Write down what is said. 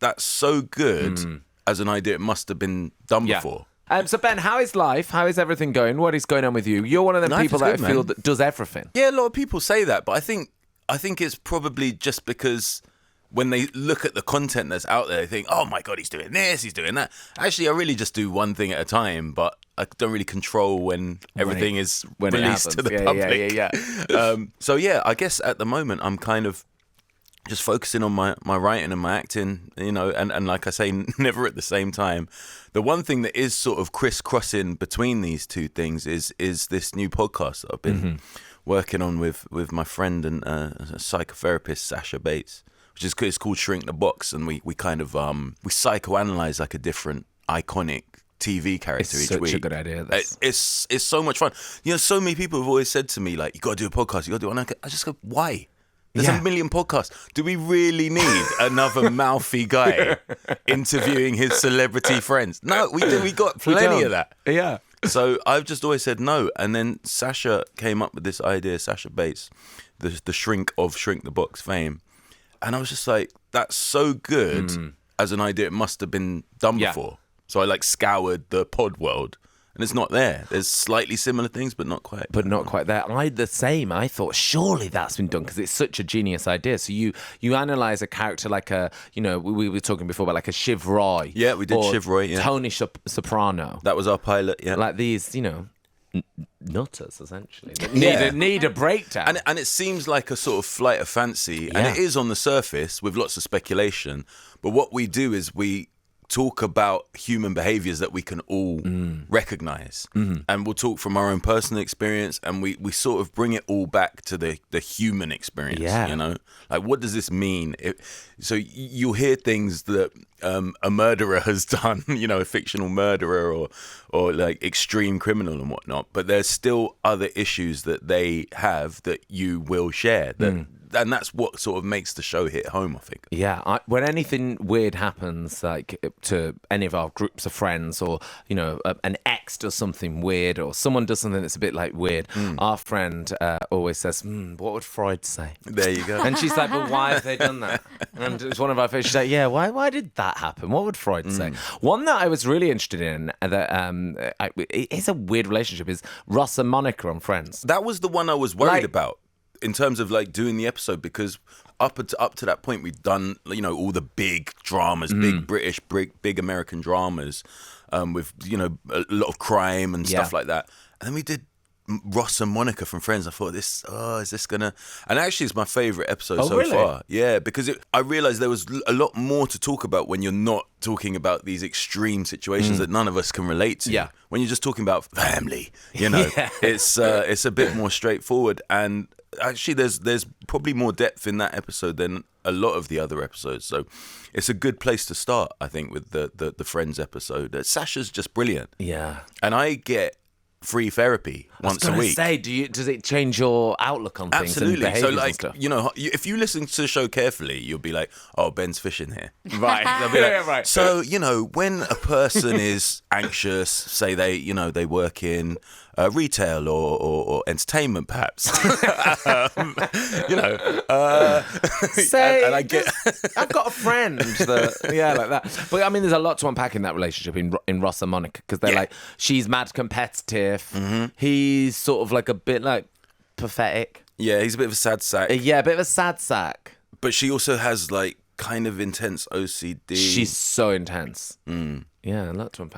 that's so good as an idea. It must have been done before. So Ben, how is life? How is everything going? What is going on with you? You're one of them Life people is that good, I feel man. that does everything. Yeah, a lot of people say that, but I think it's probably just because when they look at the content that's out there, they think, oh my God, he's doing this, he's doing that. Actually, I really just do one thing at a time, but I don't really control when everything is released to the public. So yeah, I guess at the moment I'm kind of just focusing on my writing and my acting, and like I say, never at the same time. The one thing that is sort of crisscrossing between these two things is this new podcast that I've been working on with my friend and psychotherapist, Sasha Bates, which is it's called Shrink the Box, and we kind of we psychoanalyze like a different iconic TV character each week. It's such a good idea. It's so much fun. So many people have always said to me, like, you got to do a podcast, you got to do it. And I just go, why? There's a million podcasts. Do we really need another mouthy guy interviewing his celebrity friends? No, we do. We got plenty of that. Yeah. So I've just always said no. And then Sasha came up with this idea, Sasha Bates, the Shrink the Box fame. And I was just like, that's so good as an idea. It must have been done before. So I scoured the pod world. And it's not there. There's slightly similar things, but not quite. But not quite there. The same. I thought, surely that's been done because it's such a genius idea. So you analyse a character like we were talking before about like a Shiv Roy. Yeah, we did Shiv Roy, yeah. Tony Soprano. That was our pilot, yeah. Like these, nutters, essentially. That need a breakdown. And it seems like a sort of flight of fancy. And it is on the surface with lots of speculation. But what we do is we talk about human behaviors that we can all recognize, and we'll talk from our own personal experience, and we sort of bring it all back to the human experience. Like, what does this mean? So you'll hear things that a murderer has done, a fictional murderer or like extreme criminal and whatnot, but there's still other issues that they have that you will share and that's what sort of makes the show hit home, I think. Yeah, when anything weird happens, like to any of our groups of friends, or an ex does something weird, or someone does something that's a bit like weird, our friend always says, "What would Freud say?" There you go. And she's like, "But why have they done that?" And it's one of our favorites. She's like, "Yeah, why did that happen? What would Freud say?" One that I was really interested in that it's a weird relationship is Ross and Monica on Friends. That was the one I was worried about. In terms of doing the episode, because up to that point we'd done all the big dramas, big British, big American dramas, with a lot of crime and stuff like that. And then we did Ross and Monica from Friends. I thought, is this gonna? And actually, it's my favourite episode so far. Yeah, because I realised there was a lot more to talk about when you're not talking about these extreme situations that none of us can relate to. Yeah. When you're just talking about family, it's a bit more straightforward. And actually, there's probably more depth in that episode than a lot of the other episodes. So it's a good place to start, I think, with the Friends episode. Sasha's just brilliant. Yeah. And I get free therapy once a week. Does it change your outlook on things? Absolutely. And So, and stuff? if you listen to the show carefully, you'll be like, "Oh, Ben's fishing here." Right. They'll be like, right. So, when a person is anxious, say they work in retail or entertainment, perhaps. Say, I get. I've got a friend that, like that. But I mean, there's a lot to unpack in that relationship in Ross and Monica, because they're like, she's mad competitive. He's sort of like a bit like pathetic. Yeah, he's a bit of a sad sack. Yeah, a bit of a sad sack. But she also has kind of intense OCD. She's so intense. Yeah, a lot to unpack.